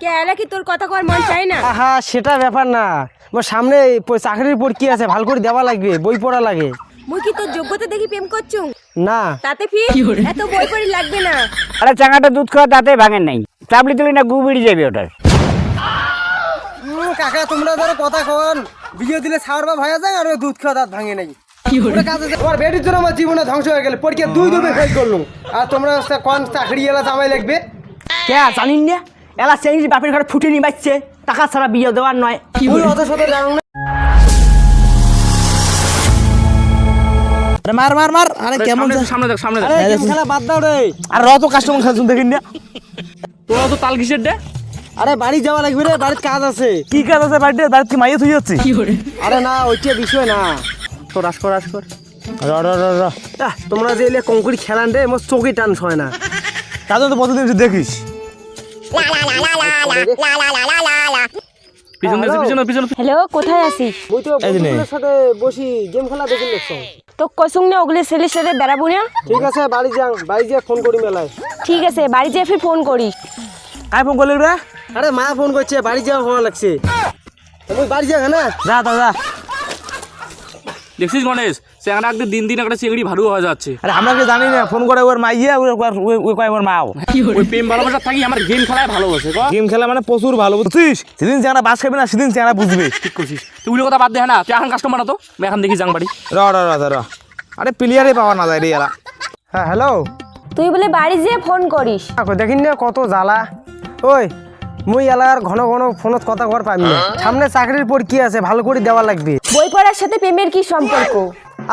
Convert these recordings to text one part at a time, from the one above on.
কে এলা কি তোর কথা কর মন চাই না? হ্যাঁ সেটা ব্যাপার না, মোর সামনে চাকরির পরীক্ষা আছে, ভালো করে দেওয়া লাগবে, বই পড়া লাগে। মুই কি তোর যোগ্যতা দেখি প্রেম করছু? না তাতে ফি এত বই পড়ি লাগবে না। আরে চাঙাটা দুধ খাওয়া তাতে ভাঙেন নাই, চাপলি তুলি না গু বেড়ে যাবে ওটার। কাকা তোমরা ধরো কথা কন, বিয়ে দিলে ছাড় বা ভাইয়া যায় আর ওই দুধ খাওয়া দাঁত ভাঙে নাই। তোমার বেটির জন্য আমার জীবনে ধ্বংস হয়ে গেল, পরীক্ষা দুই ফেল করলুম, আর তোমরা কোন চাকরি এলা জামাই লাগবে? কে জানিন না এলা চেঙ্গি বাপের ঘরে ফুটে নিবাচ্ছে, টাকা ছাড়া বিয়ে দেওয়ার নয়। অত শত জানো না। মার মার মার। আরে কেমন সামনে দেখ সামনে দেখ। আরে গেম খেলা বাদ দাও রে। আর তো কাস্টমার খাচ্ছুন দেখিন না। তোরা তো তাল কিসের দে? আরে বাড়ি যাওয়া লাগবে রে, বাড়িতে কাজ আছে। কি কাজ আছে বাড়িতে? বাড়িতে কি মাইয়ে থুই যাচ্ছে? আরে না ওইটা বিষয় না, তোর আস কর আস কর। তোমরা যে এলে কংকুড়ি খেলান রে, মোর চোখই টান হয় না। কাজ তো প্রতিদিন এসে দেখিস। পিছনে পিছনে পিছনে। হ্যালো, কোথায় আছিস? ওই তো বন্ধুদের সাথে বসি গেম খেলা দেখি দেখছো। তো কসুং না ওগুলো ছেলের সাথে বেড়াবো না? ঠিক আছে বাড়ি যাও, বাড়ি যেয়ে ফোন করি মেলায়। ঠিক আছে, বাড়ি যেয়ে ফির ফোন করিস। কাই ফোন করলি রে? আরে মা ফোন করছে, বাড়ি যাওয়া হওয়া লাগছে। তুমি বাড়ি যাও না? যা তা যা। দেখছিস গণেশ, চেংড়া একদিন দিন দিন একটা চিংড়ি ভারু হয়ে যাচ্ছে। আরে আমরা কি জানি না, ফোন করে ওর মাইয়া ওই কয় ওর মাও। ওই প্রেম ভালোবাসা থাকি আমার গেম খেলায় ভালোবাসে। গেম খেলা মানে প্রচুর ভালো, বুঝছিস? সেদিন চেংড়া বাস খাবি না, সেদিন চেংড়া বুঝবে। ঠিক করছিস তুই, ওগুলো কথা বাদ দে না। তুই এখন কাস্টমার না তো, আমি এখন দেখি যাং বাড়ি। র র র র। আরে প্লেয়ারই পাওয়া না যায় রে এলা। হ্যাঁ হ্যালো, তুই বলে বাড়ি যেয়ে ফোন করিস। দেখিন না কত জ্বালা। ওই মুই এলার ঘন ঘন ফোনত কথা কর পাবি না, সামনে চাকরির পরীক্ষা আছে, ভালো করে দেওয়া লাগবে। বই পড়ার সাথে প্রেমের কি সম্পর্ক?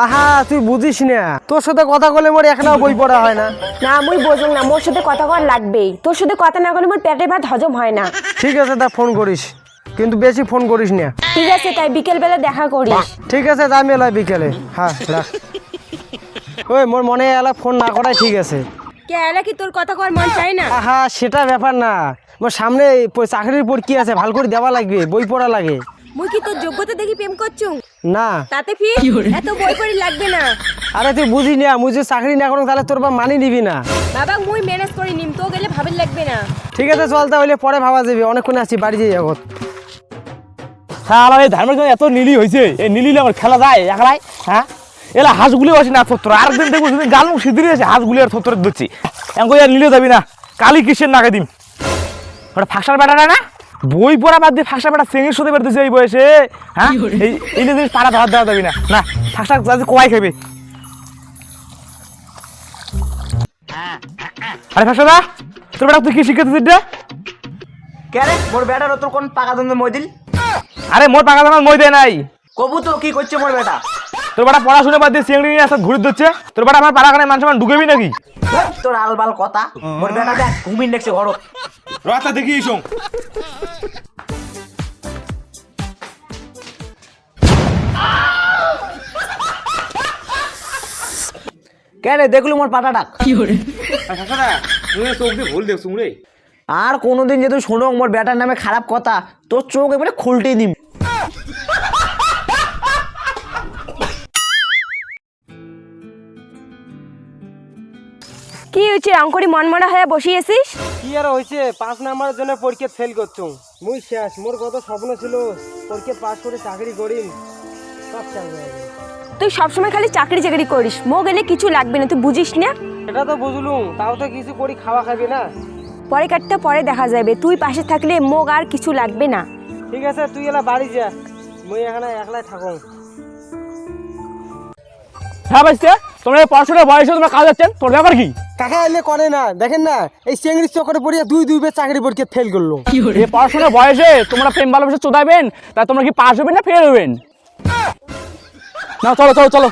আহা তুই বুঝিস না, তোর সাথে কথা বলে মোর একটাও বই পড়া হয় না। না মুই বোঝুং না, মোর সাথে কথা কর লাগবেই। তোর সাথে কথা না বলে মোর পেটে ভাত হজম হয় না। ঠিক আছে তা ফোন করিস, কিন্তু বেশি ফোন করিস না। ঠিক আছে, তাই বিকেল বেলা দেখা করিস। ঠিক আছে যাই মেলায় বিকেলে। হ্যাঁ রাখ। ওই মোর মনে এলা ফোন না করাই ঠিক আছে। কে এলা কি তোর কথা কর মন চাই না? আহা সেটা ব্যাপার না, মোর সামনে চাকরির পরীক্ষা আছে, ভালো করে দেওয়া লাগবে, বই পড়া লাগে। মুই কি তোর যোগ্যতা দেখি প্রেম করছু? না তাতে ফি এত বই পড়ি লাগবে না। আরে তুই বুঝি না, মুই যে চাকরি না করো তাহলে তোর বা মানি নিবি না। বাবা মুই ম্যানেজ করে নিম, তো গেলে ভাবির লাগবে না। ঠিক আছে চল তাহলে, পরে ভাবা যাবে, অনেকক্ষণ আছি, বাড়ি যাই এখন। শালা এই ধার্মিক এত নীলি হয়েছে, এই নীলি আমার খেলা যায় একলাই। হ্যাঁ এলা হাঁসগুলি আছে না থত্তর, আরেকদিন দেখবো সেদিন গাল মুখ সিদ্ধি আছে, হাঁসগুলি আর থত্তরে দিচ্ছি। এমন আর নিলে যাবি না, কালি কিসের নাকে দিম। ওটা ফাঁকসার বেটাটা না, বই পড়া বাদ দিয়ে ফাঁকসার বেটা চেঙের সাথে বেরোতেছে এই বয়সে। হ্যাঁ এই জিনিস পাড়া ধর দেওয়া যাবি না, না ফাঁকসার কমাই খাবে। আরে ফাঁকসারা তোর বেটা তুই কি শিখেছিস রে? কে রে মোর বেটার তোর কোন পাকা দন্দ মই দিল? আরে মোর পাকা দানার মই দেয় নাই। কবু তো কি করছে মোর বেটা? তোর বেটা পড়াশোনা বাদ দিয়ে চিংড়ি নিয়ে আসা ঘুরে দিচ্ছে, তোর বেটা আমার পাড়াখানে মানুষ ঢুকেবি নাকি? তোর আলবাল কথা, মোর বেটা দেখ ঘুমিন দেখছে ঘর। রাস্তা দেখি এই সঙ্গ কে রে দেখলু মোর পাটা ডাক? চোখ দিয়ে ভুল দেখছুম রে। আর কোনোদিন যদি শোনো মোর বেটার নামে খারাপ কথা, তোর চোখ এবারে খুলটেই দিম। কি হয়েছে অঙ্করি মনমরা হয়ে বসিয়েছিস? কি আর হয়েছে, 5 নাম্বারের জন্য পরীক্ষা ফেল করছো। মুই শেষ, মোর কত স্বপ্ন ছিল পরীক্ষা পাস করে চাকরি করিম, সব শেষ হয়ে গেল। তুই সবসময় খালি চাকরি চাকরি করিস, মো গেলে কিছু লাগবে না, তুই বুঝিস না? এটা তো বুঝলুম, তাও তো কিছু করি খাওয়া খাবি না। পরে কাটতে পরে দেখা যাবে, তুই পাশে থাকলে মোগ আর কিছু লাগবে না। ঠিক আছে তুই এলা বাড়ি যা, মুই এখানে একলাই থাকো। হ্যাঁ ভাইস্তে, তোমরা পড়াশোনার বয়সে তোমরা কাজ যাচ্ছেন, তোর ব্যাপার কি? কাকা এলে করে না, দেখেন না এই চেঙ্গির চক্করে পড়িয়া দুই বের চাকরি পরীক্ষা ফেল করলো। এই পড়াশোনার বয়সে তোমরা প্রেম ভালোবাসা চোদাবেন, তা তোমরা কি পাস হবেন না ফেল হবেন? না চলো চলো চলো।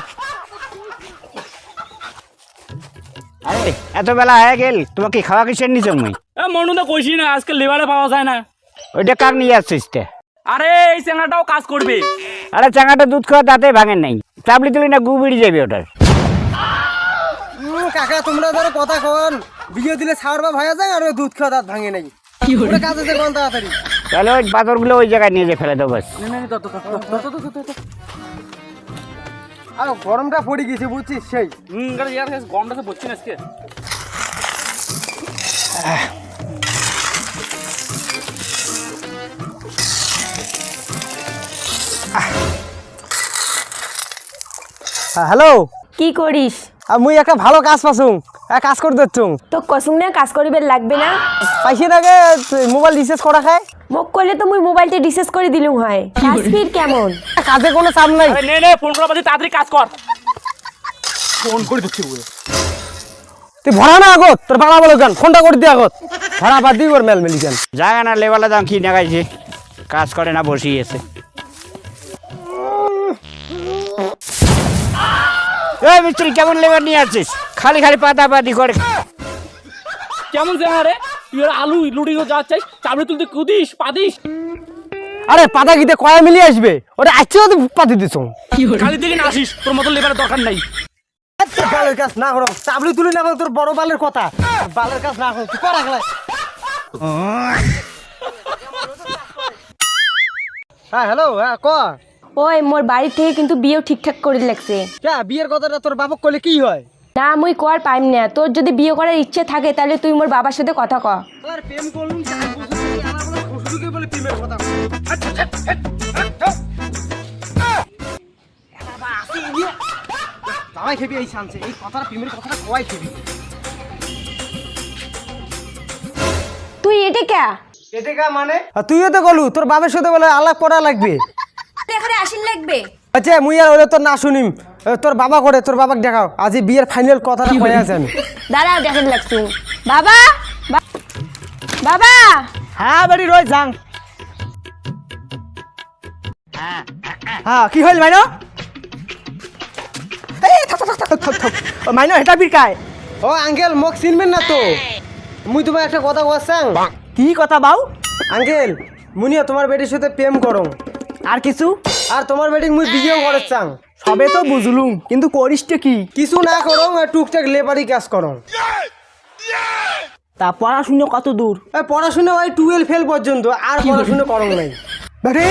আরে এত বেলা হয়ে গেল, তোমাকে কি খাওয়া কিসের নিচে মুই? মনু তো কইছি না, আজকে লেবারে পাওয়া যায় না। ওইটা কার নিয়ে আসছিস তে? আরে এই চেংড়াটাও কাজ করবে। আরে চাঙাটা দুধ খাওয়া তাতে ভাঙেন নাই, চাপলি তুলি না গু বেড়ে যাবে ওটার। কাকা তোমরা ধরো কথা কন, বিয়ে দিলে ছাড় বা ভাইয়া যায় আর ওই দুধ খাওয়া দাঁত ভাঙে নাই। কাজ আছে কোন তাড়াতাড়ি। তাহলে ওই পাথরগুলো ওই জায়গায় নিয়ে যেয়ে ফেলে দেবো বাস। আর গরমটা পড়ে গেছে বুঝছিস, সেই গরমটা তো পড়ছি না আজকে। হ্যালো, কি করিস? মুই একটা ভালো কাজ পাসুং, কাজ করে দিচ্ছুং। তো কসুং না কাজ করিবার লাগবে না? পাইছে থাকে মোবাইল রিচার্জ করা খায়। মোক করলে তো মুই মোবাইলটা রিচার্জ করে দিলুম হয়। কাজ ফির কেমন? কাজে কোনো চাপ নাই। আরে নে ফোন করা বাদে তাড়াতাড়ি কাজ কর। ফোন করে দিচ্ছি বলে। তুই ভরা না আগত, তোর বাবা বলে কেন ফোনটা করে দিয়ে আগত। ভরা বাদ দিয়ে ওর মেল মেলি কেন। জায়গা না লেবালা দাম কি নেগাইছে, কাজ করে না বসিয়েছে। এই মিস্ত্রি কেমন লেবার নিয়ে আসছিস? খালি খালি পাতাপাতি করে। কেমন জানা রে? তুই আর আলু লুড়ি যাচ্ছে চাবড়ি তুলতে কুদিস পাদিস। আরে পাতা গিতে কয়া মিলিয়ে আসবে, ওটা আজকেও তো পাতি দিছ। খালি দিকে না আসিস, তোর মতো লেবারের দরকার নাই। বালের কাজ না করো, চাবড়ি তুলি না করো, তোর বড় বালের কথা। বালের কাজ না করো, তুই করা খেলায়। হ্যাঁ হ্যালো, হ্যাঁ ক। ওই মোর বাড়ি থেকে কিন্তু বিয়েও ঠিকঠাক করে লাগছে। বিয়ের কথাটা তোর বাপক করলে কি হয়? না মুই কর পাইম না। তোর যদি বিয়ে করার ইচ্ছে থাকে তাহলে তুই মোর বাবার সাথে কথা ক। প্রেম করলুম, শ্বশুরকে বলে প্রেমের কথা। দাওয়াই খেবি এই শান্তি, এই কথাটা প্রেমের কথাটা কয় খেবি। তুই এটা কে? এটা কা মানে? তুইও তো গলু, তোর বাবার সাথে বলে আলাপ করা লাগবে। এখানে আসিন লাগবে। আচ্ছা মুই আর ওলে তোর না শুনিম, তোর বাবা করে, তোর বাবাকে দেখাও। আজ বিয়ের ফাইনাল কথাটা কয়ে আছে আমি। দাঁড়াও দেখেন লাগছু। বাবা, বাবা। হ্যাঁ বাড়ি রয়ে যাং। হ্যাঁ কি হইল মাইনো? মাইনো হেটা বিকায়। ও আঙ্কেল মোক চিনবেন না তো? মুই তোমার একটা কথা বলছাং। কি কথা বাউ? আঙ্কেল মুনিও তোমার বেটির সাথে প্রেম করো, আর কিছু? আর তোমার বেটি মুই বিয়েও করেছাং। সবে তো বুঝলুম, কিন্তু করিসটা কি? কিছু না করো, টুকটাক লেবারি কাজ করো। তা পড়াশুনো কত দূর? পড়াশোনা ওই 12 ফেল পর্যন্ত, আর পড়াশোনা করো নাই। বারে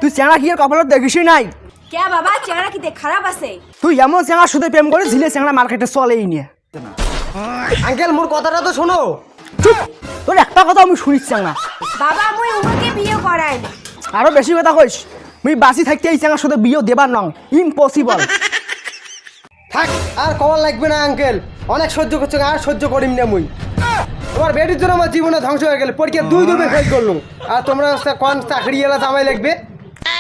তুই চেনা কি আর কপালত দেখিসই নাই? কে বাবা, চেহারা কি খারাপ আছে? তুই এমন চেঙার সাথে প্রেম করে ঝিলে চেঙা মার্কেটে চলেই নিয়ে। আঙ্কেল মোর কথাটা তো শোনো। চুপ, তোর একটা কথা আমি শুনিস না। বাবা মুই উমকে বিয়ে করাই। আরো বেশি কথা কইস, মুই বাঁচি থাকতে এই চেঙার সাথে বিয়ে দেবার নং, ইম্পসিবল। থাক, আর কবার লাগবে না আঙ্কেল, অনেক সহ্য করছো, আর সহ্য করিম না মুই। তোমার বেটির জন্য আমার জীবনে ধ্বংস হয়ে গেল, পরীক্ষা 2 দুবে ফেল করলুম। আর তোমরা কোন চাকরি এলা জামাই লাগবে?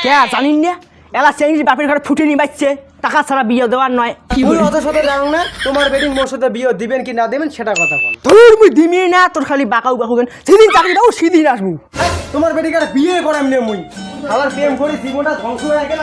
কে জানিন না, এলা চেঙ্গি বাপের ঘরে ফুটে নিবাচ্ছে, টাকা ছাড়া বিয়ে দেওয়ার নয়। তুই অত শত জানো না, তোমার বেটিং মোর সাথে বিয়ে দিবেন কি না দিবেন সেটা কথা বল। তোর মুই দিমি না, তোর খালি বাকাউ বাকু কেন, সেদিন চাকরি দাও সেদিন আসবো। তোমার বেটিকে আর বিয়ে করাম না মুই। আমার প্রেম করে জীবনটা ধ্বংস হয়ে গেল।